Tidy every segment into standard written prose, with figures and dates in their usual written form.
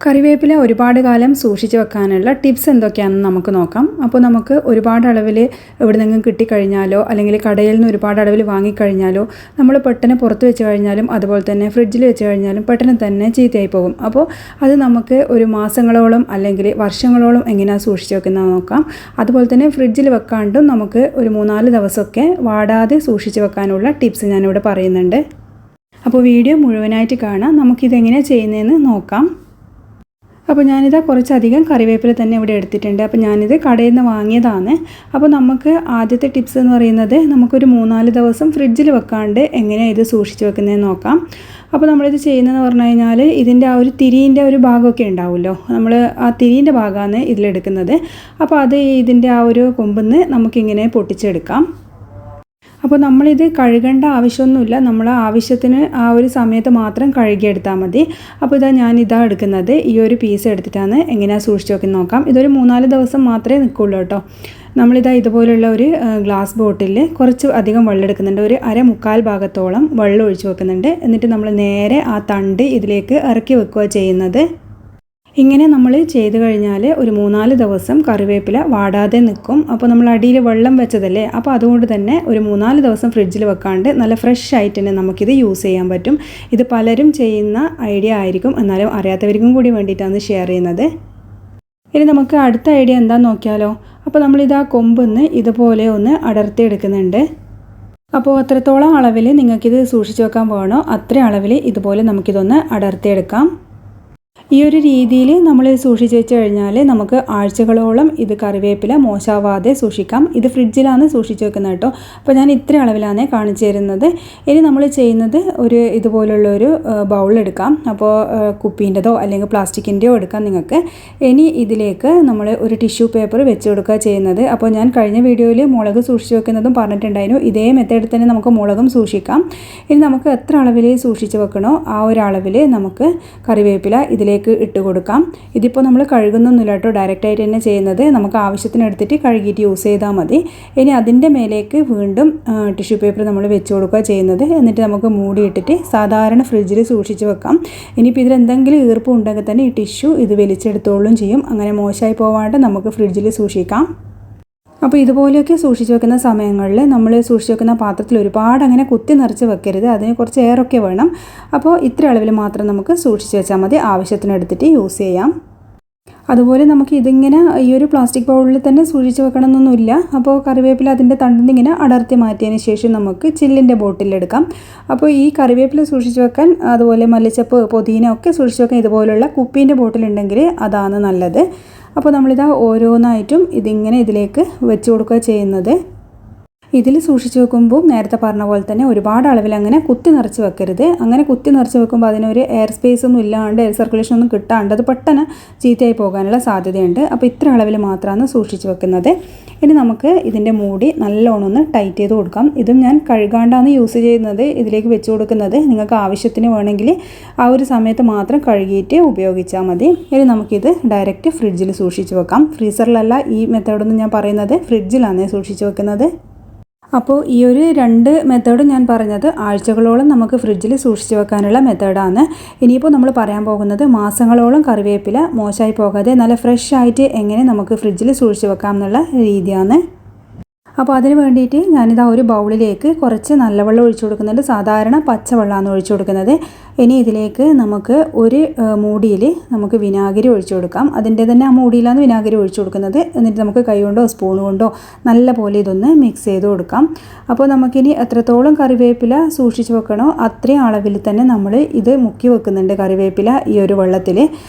കറിവേപ്പില ഒരുപാട് കാലം സൂക്ഷിച്ച് വെക്കാനുള്ള ടിപ്സ് എന്തൊക്കെയാണെന്ന് നമുക്ക് നോക്കാം. അപ്പോൾ നമുക്ക് ഒരുപാട് അളവിൽ എവിടെന്നെങ്കിലും കിട്ടിക്കഴിഞ്ഞാലോ അല്ലെങ്കിൽ കടയിൽ നിന്ന് ഒരുപാട് അളവിൽ വാങ്ങിക്കഴിഞ്ഞാലോ നമ്മൾ പെട്ടെന്ന് പുറത്ത് വെച്ച് കഴിഞ്ഞാലും അതുപോലെ തന്നെ ഫ്രിഡ്ജിൽ വെച്ച് കഴിഞ്ഞാലും പെട്ടെന്ന് തന്നെ ചീത്തയായി പോകും. അപ്പോൾ അത് നമുക്ക് ഒരു മാസങ്ങളോളം അല്ലെങ്കിൽ വർഷങ്ങളോളം എങ്ങനെയാണ് സൂക്ഷിച്ച് വെക്കുന്നത് നോക്കാം. അതുപോലെ തന്നെ ഫ്രിഡ്ജിൽ വെക്കാണ്ടും നമുക്ക് ഒരു 3-4 ദിവസമൊക്കെ വാടാതെ സൂക്ഷിച്ച് വെക്കാനുള്ള ടിപ്സ് ഞാനിവിടെ പറയുന്നുണ്ട്. അപ്പോൾ വീഡിയോ മുഴുവനായിട്ട് കാണാം. നമുക്കിതെങ്ങനെ ചെയ്യുന്നതെന്ന് നോക്കാം. അപ്പോൾ ഞാനിതാ കുറച്ചധികം കറിവേപ്പില തന്നെ ഇവിടെ എടുത്തിട്ടുണ്ട്. അപ്പോൾ ഞാനിത് കടയിൽ നിന്ന് വാങ്ങിയതാണ്. അപ്പോൾ നമുക്ക് ആദ്യത്തെ ടിപ്സ് എന്ന് പറയുന്നത് നമുക്കൊരു 3-4 ദിവസം ഫ്രിഡ്ജിൽ വെക്കാണ്ട് എങ്ങനെയാണ് ഇത് സൂക്ഷിച്ച് വെക്കുന്നതെന്ന് നോക്കാം. അപ്പോൾ നമ്മളിത് ചെയ്യുന്നതെന്ന് പറഞ്ഞു കഴിഞ്ഞാൽ ഇതിൻ്റെ ആ ഒരു തിരീൻ്റെ ഒരു ഭാഗമൊക്കെ ഉണ്ടാവുമല്ലോ, നമ്മൾ ആ തിരീൻ്റെ ഭാഗമാണ് ഇതിലെടുക്കുന്നത്. അപ്പോൾ അത് ഇതിൻ്റെ ആ ഒരു കൊമ്പിൽ നിന്ന് നമുക്കിങ്ങനെ പൊട്ടിച്ചെടുക്കാം. അപ്പോൾ നമ്മളിത് കഴുകേണ്ട ആവശ്യമൊന്നുമില്ല, നമ്മൾ ആവശ്യത്തിന് ആ ഒരു സമയത്ത് മാത്രം കഴുകിയെടുത്താൽ മതി. അപ്പോൾ ഞാനിതാ എടുക്കുന്നത് ഈ ഒരു പീസ് എടുത്തിട്ടാണ് എങ്ങനെയാണ് സൂക്ഷിച്ച് വെക്കുന്നത് നോക്കാം. ഇതൊരു 3-4 ദിവസം മാത്രമേ നിൽക്കുള്ളൂ കേട്ടോ. നമ്മളിതാ ഇതുപോലുള്ള ഒരു ഗ്ലാസ് ബോട്ടിലിൽ കുറച്ച് അധികം വെള്ളം എടുക്കുന്നുണ്ട്. ഒരു 1/4 ഭാഗത്തോളം വെള്ളം ഒഴിച്ച് വെക്കുന്നുണ്ട്. എന്നിട്ട് നമ്മൾ നേരെ ആ തണ്ട് ഇതിലേക്ക് ഇറക്കി വെക്കുക ചെയ്യുന്നത്. ഇങ്ങനെ നമ്മൾ ചെയ്ത് കഴിഞ്ഞാൽ ഒരു 3-4 ദിവസം കറിവേപ്പില വാടാതെ നിൽക്കും. അപ്പോൾ നമ്മൾ അടിയിൽ വെള്ളം വെച്ചതല്ലേ, അപ്പോൾ അതുകൊണ്ട് തന്നെ ഒരു 3-4 ദിവസം ഫ്രിഡ്ജിൽ വെക്കാണ്ട് നല്ല ഫ്രഷ് ആയിട്ട് തന്നെ നമുക്കിത് യൂസ് ചെയ്യാൻ പറ്റും. ഇത് പലരും ചെയ്യുന്ന ഐഡിയ ആയിരിക്കും, എന്നാലും അറിയാത്തവർക്കും കൂടി വേണ്ടിയിട്ടാണ് ഷെയർ ചെയ്യുന്നത്. ഇനി നമുക്ക് അടുത്ത ഐഡിയ എന്താണെന്ന് നോക്കിയാലോ. അപ്പോൾ നമ്മളിതാ കൊമ്പൊന്ന് ഇതുപോലെ ഒന്ന് അടർത്തി എടുക്കുന്നുണ്ട്. അപ്പോൾ അത്രത്തോളം അളവിൽ നിങ്ങൾക്കിത് സൂക്ഷിച്ച് വെക്കാൻ വേണോ അത്ര അളവിൽ ഇതുപോലെ നമുക്കിതൊന്ന് അടർത്തിയെടുക്കാം. ഈ ഒരു രീതിയിൽ നമ്മൾ സൂക്ഷിച്ച് വെച്ച് കഴിഞ്ഞാൽ നമുക്ക് ആഴ്ചകളോളം ഇത് കറിവേപ്പില മോശമാവാതെ സൂക്ഷിക്കാം. ഇത് ഫ്രിഡ്ജിലാണ് സൂക്ഷിച്ച് വെക്കുന്നത് കേട്ടോ. അപ്പോൾ ഞാൻ ഇത്ര അളവിലാണ് കാണിച്ചു തരുന്നത്. ഇനി നമ്മൾ ചെയ്യുന്നത് ഒരു ഇതുപോലുള്ളൊരു ബൗൾ എടുക്കാം. അപ്പോൾ കുപ്പീൻ്റെതോ അല്ലെങ്കിൽ പ്ലാസ്റ്റിക്കിൻ്റെയോ എടുക്കാം നിങ്ങൾക്ക്. ഇനി ഇതിലേക്ക് നമ്മൾ ഒരു ടിഷ്യൂ പേപ്പർ വെച്ച് കൊടുക്കുക ചെയ്യുന്നത്. അപ്പോൾ ഞാൻ കഴിഞ്ഞ വീഡിയോയിൽ മുളക് സൂക്ഷിച്ച് വെക്കുന്നതും പറഞ്ഞിട്ടുണ്ടായിരുന്നു. ഇതേ മെത്തേഡിൽ തന്നെ നമുക്ക് മുളകും സൂക്ഷിക്കാം. ഇനി നമുക്ക് എത്ര അളവിൽ സൂക്ഷിച്ച് വെക്കണോ ആ ഒരു അളവിൽ നമുക്ക് കറിവേപ്പില ഇതിലേക്ക് ഇട്ട് കൊടുക്കാം. ഇതിപ്പോൾ നമ്മൾ കഴുകുന്നൊന്നുമില്ല കേട്ടോ, ഡയറക്റ്റായിട്ട് തന്നെ ചെയ്യുന്നത്. നമുക്ക് ആവശ്യത്തിന് എടുത്തിട്ട് കഴുകിയിട്ട് യൂസ് ചെയ്താൽ മതി. ഇനി അതിൻ്റെ മേലേക്ക് വീണ്ടും ടിഷ്യൂ പേപ്പർ നമ്മൾ വെച്ച് കൊടുക്കുക ചെയ്യുന്നത്. എന്നിട്ട് നമുക്ക് മൂടിയിട്ടിട്ട് സാധാരണ ഫ്രിഡ്ജിൽ സൂക്ഷിച്ച് വെക്കാം. ഇനിയിപ്പോൾ ഇതിലെന്തെങ്കിലും ഈർപ്പം ഉണ്ടെങ്കിൽ തന്നെ ഈ ടിഷ്യൂ ഇത് വലിച്ചെടുത്തോളും ചെയ്യും. അങ്ങനെ മോശമായി പോവാണ്ട് നമുക്ക് ഫ്രിഡ്ജിൽ സൂക്ഷിക്കാം. അപ്പോൾ ഇതുപോലെയൊക്കെ സൂക്ഷിച്ച് വെക്കുന്ന സമയങ്ങളിൽ നമ്മൾ സൂക്ഷിച്ച് വെക്കുന്ന പാത്രത്തിൽ ഒരുപാട് അങ്ങനെ കുത്തി നിറച്ച് വെക്കരുത്, അതിന് കുറച്ച് എയറൊക്കെ വേണം. അപ്പോൾ ഇത്ര അളവിൽ മാത്രം നമുക്ക് സൂക്ഷിച്ച് വെച്ചാൽ മതി, ആവശ്യത്തിന് എടുത്തിട്ട് യൂസ് ചെയ്യാം. അതുപോലെ നമുക്ക് ഇതിങ്ങനെ ഈ ഒരു പ്ലാസ്റ്റിക് ബൗളിൽ തന്നെ സൂക്ഷിച്ച് വെക്കണമെന്നൊന്നുമില്ല. അപ്പോൾ കറിവേപ്പില അതിൻ്റെ തണ്ടിൽ ഇങ്ങനെ അടർത്തി മാറ്റിയതിന് ശേഷം നമുക്ക് ചില്ലിൻ്റെ ബോട്ടിലെടുക്കാം. അപ്പോൾ ഈ കറിവേപ്പില സൂക്ഷിച്ച് വെക്കാൻ അതുപോലെ മല്ലിച്ചപ്പ് പുതിന ഒക്കെ സൂക്ഷിച്ച് വെക്കാൻ ഇതുപോലുള്ള കുപ്പീൻ്റെ ബോട്ടിലുണ്ടെങ്കിൽ അതാണ് നല്ലത്. അപ്പോൾ നമ്മളിതാ ഓരോന്നായിട്ടും ഇതിങ്ങനെ ഇതിലേക്ക് വെച്ച് കൊടുക്കുക ചെയ്യുന്നത്. ഇതിൽ സൂക്ഷിച്ച് വെക്കുമ്പോൾ നേരത്തെ പറഞ്ഞ പോലെ തന്നെ ഒരുപാട് അളവിൽ അങ്ങനെ കുത്തി നിറച്ച് വെക്കരുത്. അങ്ങനെ കുത്തി നിറച്ച് വെക്കുമ്പോൾ അതിനൊരു എയർ സ്പേസ് ഒന്നും ഇല്ലാണ്ട് എയർ സർക്കുലേഷൻ ഒന്നും കിട്ടാണ്ട് അത് പെട്ടെന്ന് ചീത്തയായി പോകാനുള്ള സാധ്യതയുണ്ട്. അപ്പോൾ ഇത്ര അളവിൽ മാത്രമാണ് സൂക്ഷിച്ച് വെക്കുന്നത്. ഇനി നമുക്ക് ഇതിൻ്റെ മൂടി നല്ലോണം ഒന്ന് ടൈറ്റ് ചെയ്ത് കൊടുക്കാം. ഇതും ഞാൻ കഴുകാണ്ടാണ് യൂസ് ചെയ്യുന്നത്, ഇതിലേക്ക് വെച്ച് കൊടുക്കുന്നത്. നിങ്ങൾക്ക് ആവശ്യത്തിന് വേണമെങ്കിൽ ആ ഒരു സമയത്ത് മാത്രം കഴുകിയിട്ട് ഉപയോഗിച്ചാൽ മതി. ഇനി നമുക്കിത് ഡയറക്റ്റ് ഫ്രിഡ്ജിൽ സൂക്ഷിച്ച് വെക്കാം. ഫ്രീസറിലല്ല ഈ മെത്തേഡൊന്നും ഞാൻ പറയുന്നത്, ഫ്രിഡ്ജിലാണ് സൂക്ഷിച്ച് വെക്കുന്നത്. അപ്പോൾ ഈ ഒരു 2 മെത്തേഡും ഞാൻ പറഞ്ഞത് ആഴ്ചകളോളം നമുക്ക് ഫ്രിഡ്ജിൽ സൂക്ഷിച്ച് വെക്കാനുള്ള മെത്തേഡാണ്. ഇനിയിപ്പോൾ നമ്മൾ പറയാൻ പോകുന്നത് മാസങ്ങളോളം കറിവേപ്പില മോശമായി പോകാതെ നല്ല ഫ്രഷ് ആയിട്ട് എങ്ങനെ നമുക്ക് ഫ്രിഡ്ജിൽ സൂക്ഷിച്ച് വെക്കാം എന്നുള്ള രീതിയാണ്. അപ്പോൾ അതിന് വേണ്ടിയിട്ട് ഞാനിതാ ഒരു ബൗളിലേക്ക് കുറച്ച് നല്ല വെള്ളം ഒഴിച്ചു കൊടുക്കുന്നുണ്ട്. സാധാരണ പച്ചവെള്ളമാണ് ഒഴിച്ചു കൊടുക്കുന്നത്. ഇനി ഇതിലേക്ക് നമുക്ക് ഒരു മൂടിയിൽ നമുക്ക് വിനാഗിരി ഒഴിച്ചു കൊടുക്കാം. അതിൻ്റെ തന്നെ ആ മൂടിയിലാണ് വിനാഗിരി ഒഴിച്ചു കൊടുക്കുന്നത്. എന്നിട്ട് നമുക്ക് കൈ കൊണ്ടോ സ്പൂൺ കൊണ്ടോ നല്ല പോലെ ഇതൊന്ന് മിക്സ് ചെയ്ത് കൊടുക്കാം. അപ്പോൾ നമുക്കിനി എത്രത്തോളം കറിവേപ്പില സൂക്ഷിച്ച് വെക്കണോ അത്രയും അളവിൽ തന്നെ നമ്മൾ ഇത് മുക്കി വെക്കുന്നുണ്ട് കറിവേപ്പില ഈ ഒരു വെള്ളത്തിൽ.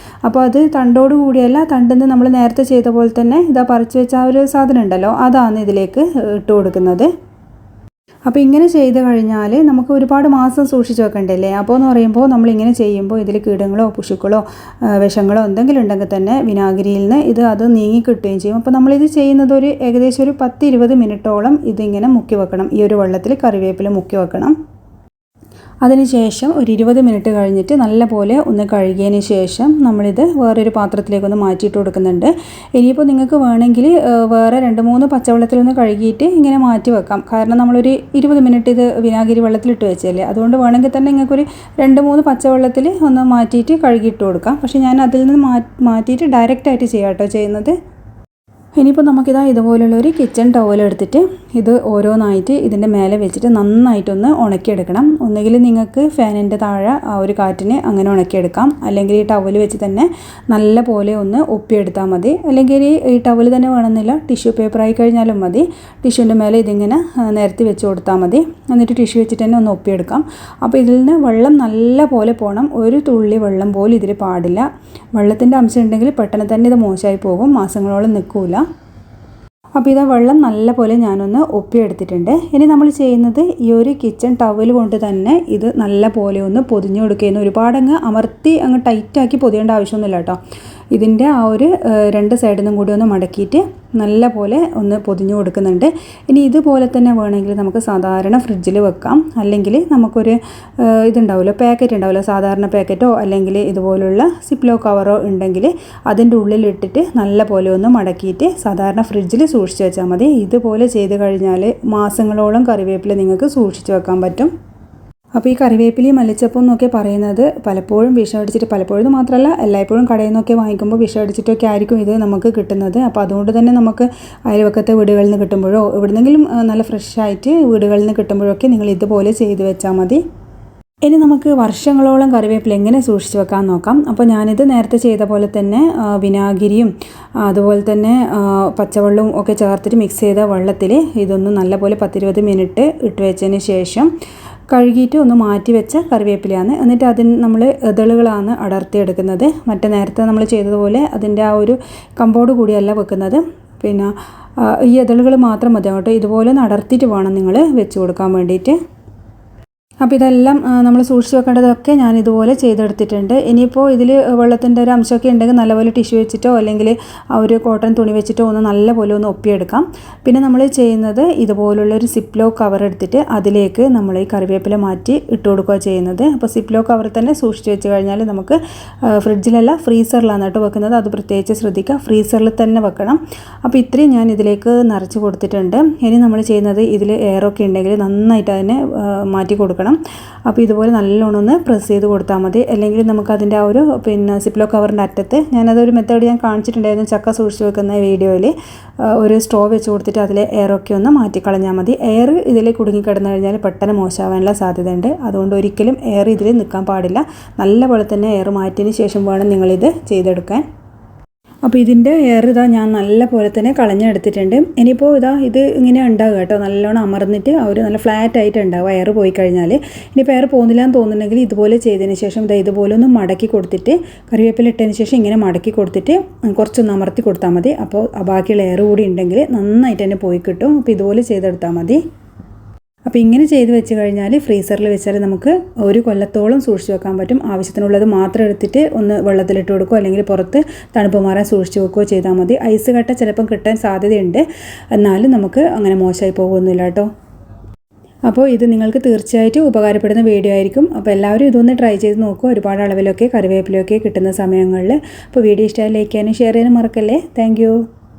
അപ്പോൾ അത് തണ്ടോട് കൂടിയല്ല, തണ്ടിൽ നിന്ന് നമ്മൾ നേരത്തെ ചെയ്ത പോലെ തന്നെ ഇതാ പറിച്ച് വെച്ച ആ ഒരു സാധനം ഉണ്ടല്ലോ അതാണ് ഇതിലേക്ക് ഇട്ട് കൊടുക്കുന്നത്. അപ്പോൾ ഇങ്ങനെ ചെയ്ത് കഴിഞ്ഞാൽ നമുക്ക് ഒരുപാട് മാസം സൂക്ഷിച്ച് വെക്കണ്ടല്ലേ. അപ്പോൾ എന്ന് പറയുമ്പോൾ നമ്മളിങ്ങനെ ചെയ്യുമ്പോൾ ഇതിൽ കീടങ്ങളോ പുഴുക്കളോ വിഷങ്ങളോ എന്തെങ്കിലും ഉണ്ടെങ്കിൽ തന്നെ വിനാഗിരിയിൽ നിന്ന് അത് നീങ്ങി കിട്ടുകയും ചെയ്യും. അപ്പോൾ നമ്മളിത് ചെയ്യുന്നത് ഏകദേശം ഒരു 10-20 മിനിറ്റോളം ഇതിങ്ങനെ മുക്കി വെക്കണം. ഈ ഒരു വെള്ളത്തിൽ കറിവേപ്പില മുക്കി വെക്കണം. അതിനുശേഷം ഒരു 20 മിനിറ്റ് കഴിഞ്ഞിട്ട് നല്ലപോലെ ഒന്ന് കഴുകിയതിന് ശേഷം നമ്മളിത് വേറൊരു പാത്രത്തിലേക്കൊന്ന് മാറ്റിയിട്ട് കൊടുക്കുന്നുണ്ട്. ഇനിയിപ്പോൾ നിങ്ങൾക്ക് വേണമെങ്കിൽ വേറെ 2-3 പച്ചവെള്ളത്തിലൊന്ന് കഴുകിയിട്ട് ഇങ്ങനെ മാറ്റി വെക്കാം. കാരണം നമ്മളൊരു 20 മിനിറ്റ് ഇത് വിനാഗിരി വെള്ളത്തിലിട്ട് വെച്ചല്ലേ, അതുകൊണ്ട് വേണമെങ്കിൽ തന്നെ നിങ്ങൾക്കൊരു 2-3 പച്ചവെള്ളത്തിൽ ഒന്ന് മാറ്റിയിട്ട് കഴുകിയിട്ട് കൊടുക്കാം. പക്ഷേ ഞാൻ അതിൽ നിന്ന് മാറ്റിയിട്ട് ഡയറക്റ്റായിട്ട് ചെയ്യാം കേട്ടോ ചെയ്യുന്നത്. ഇനിയിപ്പോൾ നമുക്കിതാ ഇതുപോലുള്ളൊരു കിച്ചൺ ടവൽ എടുത്തിട്ട് ഇത് ഓരോന്നായിട്ട് ഇതിൻ്റെ മേലെ വെച്ചിട്ട് നന്നായിട്ടൊന്ന് ഉണക്കിയെടുക്കണം. ഒന്നുകിൽ നിങ്ങൾക്ക് ഫാനിൻ്റെ താഴെ ആ ഒരു കാറ്റിന് അങ്ങനെ ഉണക്കിയെടുക്കാം, അല്ലെങ്കിൽ ഈ ടവൽ വെച്ച് തന്നെ നല്ല പോലെ ഒന്ന് ഒപ്പിയെടുത്താൽ മതി. അല്ലെങ്കിൽ ഈ ടവൽ തന്നെ വേണമെന്നില്ല, ടിഷ്യൂ പേപ്പറായി കഴിഞ്ഞാലും മതി. ടിഷ്യൂൻ്റെ മേലെ ഇതിങ്ങനെ നിരത്തി വെച്ച് കൊടുത്താൽ മതി. എന്നിട്ട് ടിഷ്യൂ വെച്ചിട്ട് തന്നെ ഒന്ന് ഒപ്പിയെടുക്കാം. അപ്പോൾ ഇതിൽ നിന്ന് വെള്ളം നല്ല പോലെ പോകണം, ഒരു തുള്ളി വെള്ളം പോലും ഇതിൽ പാടില്ല. വെള്ളത്തിൻ്റെ അംശം ഉണ്ടെങ്കിൽ പെട്ടെന്ന് തന്നെ ഇത് മോശമായി പോകും, മാസങ്ങളോളം നിൽക്കില്ല. അപ്പോൾ ഇതാ വെള്ളം നല്ല പോലെ ഞാനൊന്ന് ഒപ്പിയെടുത്തിട്ടുണ്ട്. ഇനി നമ്മൾ ചെയ്യുന്നത് ഈ ഒരു കിച്ചൺ ടവൽ കൊണ്ട് തന്നെ ഇത് നല്ല പോലെ ഒന്ന് പൊതിഞ്ഞു കൊടുക്കുകയെന്ന്. ഒരുപാടങ്ങ് അമർത്തി അങ്ങ് ടൈറ്റാക്കി പൊതിയേണ്ട ആവശ്യമൊന്നുമില്ല കേട്ടോ. ഇതിൻ്റെ ആ ഒരു 2 സൈഡിൽ നിന്നും കൂടി ഒന്ന് മടക്കിയിട്ട് നല്ല പോലെ ഒന്ന് പൊതിഞ്ഞു കൊടുക്കുന്നുണ്ട്. ഇനി ഇതുപോലെ തന്നെ വേണമെങ്കിൽ നമുക്ക് സാധാരണ ഫ്രിഡ്ജിൽ വെക്കാം, അല്ലെങ്കിൽ നമുക്കൊരു ഇതുണ്ടാവുമല്ലോ, പാക്കറ്റ് ഉണ്ടാവുമല്ലോ, സാധാരണ പാക്കറ്റോ അല്ലെങ്കിൽ ഇതുപോലുള്ള സിപ്ലോ കവറോ ഉണ്ടെങ്കിൽ അതിൻ്റെ ഉള്ളിലിട്ടിട്ട് നല്ല പോലെ ഒന്ന് മടക്കിയിട്ട് സാധാരണ ഫ്രിഡ്ജിൽ സൂക്ഷിച്ച് വെച്ചാൽ മതി. ഇതുപോലെ ചെയ്ത് കഴിഞ്ഞാൽ മാസങ്ങളോളം കറിവേപ്പില നിങ്ങൾക്ക് സൂക്ഷിച്ച് വെക്കാൻ പറ്റും. അപ്പോൾ ഈ കറിവേപ്പിലയും മല്ലിച്ചപ്പും എന്നൊക്കെ പറയുന്നത് പലപ്പോഴും വിഷമടിച്ചിട്ട്, പലപ്പോഴും മാത്രമല്ല എല്ലായ്പ്പോഴും കടയിൽ നിന്നൊക്കെ വാങ്ങിക്കുമ്പോൾ വിഷമടിച്ചിട്ടൊക്കെ ആയിരിക്കും ഇത് നമുക്ക് കിട്ടുന്നത്. അപ്പോൾ അതുകൊണ്ട് തന്നെ നമുക്ക് അയൽവക്കത്തെ വീടുകളിൽ നിന്ന് കിട്ടുമ്പോഴോ എവിടെന്നെങ്കിലും നല്ല ഫ്രഷായിട്ട് വീടുകളിൽ നിന്ന് കിട്ടുമ്പോഴൊക്കെ നിങ്ങൾ ഇതുപോലെ ചെയ്ത് വെച്ചാൽ മതി. ഇനി നമുക്ക് വർഷങ്ങളോളം കറിവേപ്പില എങ്ങനെ സൂക്ഷിച്ച് വെക്കാൻ നോക്കാം. അപ്പോൾ ഞാനിത് നേരത്തെ ചെയ്ത പോലെ തന്നെ വിനാഗിരിയും അതുപോലെ തന്നെ പച്ചവെള്ളവും ഒക്കെ ചേർത്തിട്ട് മിക്സ് ചെയ്ത വെള്ളത്തിൽ ഇതൊന്ന് നല്ലപോലെ 10-20 മിനിറ്റ് ഇട്ട് വെച്ചതിന് ശേഷം കഴുകിയിട്ട് ഒന്ന് മാറ്റി വെച്ച കറിവേപ്പിലയാണ്. എന്നിട്ട് അതിന് നമ്മൾ ഇതളുകളാണ് അടർത്തിയെടുക്കുന്നത്. മറ്റേ നേരത്തെ നമ്മൾ ചെയ്തതുപോലെ അതിൻ്റെ ആ ഒരു കമ്പോട് കൂടിയല്ല വെക്കുന്നത്. പിന്നെ ഈ ഇതളുകൾ മാത്രം മതി കേട്ടോ. ഇതുപോലെ ഒന്ന് അടർത്തിയിട്ട് വേണം നിങ്ങൾ വെച്ച് കൊടുക്കാൻ വേണ്ടിയിട്ട്. അപ്പോൾ ഇതെല്ലാം നമ്മൾ സൂക്ഷിച്ച് വെക്കേണ്ടതൊക്കെ ഞാൻ ഇതുപോലെ ചെയ്തെടുത്തിട്ടുണ്ട്. ഇനിയിപ്പോൾ ഇതിൽ വെള്ളത്തിൻ്റെ ഒരു അംശമൊക്കെ ഉണ്ടെങ്കിൽ നല്ലപോലെ ടിഷ്യൂ വെച്ചിട്ടോ അല്ലെങ്കിൽ ആ ഒരു കോട്ടൺ തുണി വെച്ചിട്ടോ ഒന്ന് നല്ലപോലെ ഒന്ന് ഒപ്പിയെടുക്കാം. പിന്നെ നമ്മൾ ചെയ്യുന്നത് ഇതുപോലുള്ളൊരു സിപ്ലോ കവർ എടുത്തിട്ട് അതിലേക്ക് നമ്മൾ ഈ കറിവേപ്പില മാറ്റി ഇട്ട് കൊടുക്കുക ചെയ്യുന്നത്. അപ്പോൾ സിപ്ലോ കവർ തന്നെ സൂക്ഷിച്ച് വെച്ച് കഴിഞ്ഞാൽ നമുക്ക് ഫ്രിഡ്ജിലല്ല ഫ്രീസറിലാണ് കേട്ടോ വെക്കുന്നത്. അത് പ്രത്യേകിച്ച് ശ്രദ്ധിക്കുക, ഫ്രീസറിൽ തന്നെ വെക്കണം. അപ്പോൾ ഇത്രയും ഞാൻ ഇതിലേക്ക് നിറച്ച് കൊടുത്തിട്ടുണ്ട്. ഇനി നമ്മൾ ചെയ്യുന്നത് ഇതിൽ എയറൊക്കെ ഉണ്ടെങ്കിൽ നന്നായിട്ട് അതിനെ മാറ്റി കൊടുക്കണം. അപ്പോൾ ഇതുപോലെ നല്ലോണം ഒന്ന് പ്രസ് ചെയ്ത് കൊടുത്താൽ മതി. അല്ലെങ്കിൽ നമുക്കതിൻ്റെ ആ ഒരു സിപ്ലോ കവറിൻ്റെ അറ്റത്ത് ഞാനതൊരു മെത്തേഡ് ഞാൻ കാണിച്ചിട്ടുണ്ടായിരുന്നു ചക്ക സൂക്ഷിച്ച് വെക്കുന്ന വീഡിയോയിൽ. ഒരു സ്ട്രോ വെച്ച് കൊടുത്തിട്ട് അതിലെ എയറൊക്കെ ഒന്ന് മാറ്റിക്കളഞ്ഞാൽ മതി. എയർ ഇതിൽ കുടുങ്ങിക്കിടന്നു കഴിഞ്ഞാൽ പെട്ടെന്ന് മോശമാവാനുള്ള സാധ്യതയുണ്ട്. അതുകൊണ്ട് ഒരിക്കലും എയർ ഇതിൽ നിൽക്കാൻ പാടില്ല. നല്ലപോലെ തന്നെ എയർ മാറ്റിയതിന് ശേഷം വേണം നിങ്ങളിത് ചെയ്തെടുക്കാൻ. അപ്പോൾ ഇതിൻ്റെ എയർ ഞാൻ നല്ല പോലെ തന്നെ കളഞ്ഞെടുത്തിട്ടുണ്ട്. ഇനിയിപ്പോൾ ഇത് ഇങ്ങനെ ഉണ്ടാവുക കേട്ടോ, നല്ലോണം അമർന്നിട്ട് അവർ നല്ല ഫ്ലാറ്റ് ആയിട്ട് ഉണ്ടാവുക എയർ പോയി കഴിഞ്ഞാൽ. ഇനിയിപ്പോൾ എയർ പോകുന്നില്ല എന്ന് തോന്നുന്നുണ്ടെങ്കിൽ ഇതുപോലെ ചെയ്തതിന് ശേഷം ഇതുപോലെ ഒന്ന് മടക്കി കൊടുത്തിട്ട് കറിവേപ്പില ഇട്ടതിന് ശേഷം ഇങ്ങനെ മടക്കി കൊടുത്തിട്ട് കുറച്ചൊന്ന് അമർത്തി കൊടുത്താൽ മതി. അപ്പോൾ ബാക്കിയുള്ള എയർ കൂടി ഉണ്ടെങ്കിൽ നന്നായിട്ട് തന്നെ പോയി കിട്ടും. അപ്പോൾ ഇതുപോലെ ചെയ്തെടുത്താൽ മതി. അപ്പോൾ ഇങ്ങനെ ചെയ്ത് വെച്ച് കഴിഞ്ഞാൽ ഫ്രീസറിൽ വെച്ചാൽ നമുക്ക് ഒരു കൊല്ലത്തോളം സൂക്ഷിച്ച് വെക്കാൻ പറ്റും. ആവശ്യത്തിനുള്ളത് മാത്രം എടുത്തിട്ട് ഒന്ന് വെള്ളത്തിലിട്ട് കൊടുക്കുകയോ അല്ലെങ്കിൽ പുറത്ത് തണുപ്പ് മാറാൻ സൂക്ഷിച്ച് വെക്കുകയോ ചെയ്താൽ മതി. ഐസ് കട്ട ചിലപ്പം കിട്ടാൻ സാധ്യതയുണ്ട്, എന്നാലും നമുക്ക് അങ്ങനെ മോശമായി പോകുന്നില്ല കേട്ടോ. അപ്പോൾ ഇത് നിങ്ങൾക്ക് തീർച്ചയായിട്ടും ഉപകാരപ്പെടുന്ന വീഡിയോ ആയിരിക്കും. അപ്പോൾ എല്ലാവരും ഇതൊന്ന് ട്രൈ ചെയ്ത് നോക്കുക. ഒരുപാട് അളവിലൊക്കെ കറിവേപ്പിലൊക്കെ കിട്ടുന്ന സമയങ്ങളിൽ. അപ്പോൾ വീഡിയോ ഇഷ്ടമായി ലൈക്ക് ചെയ്യാനും ഷെയർ ചെയ്യാനും മറക്കല്ലേ. താങ്ക്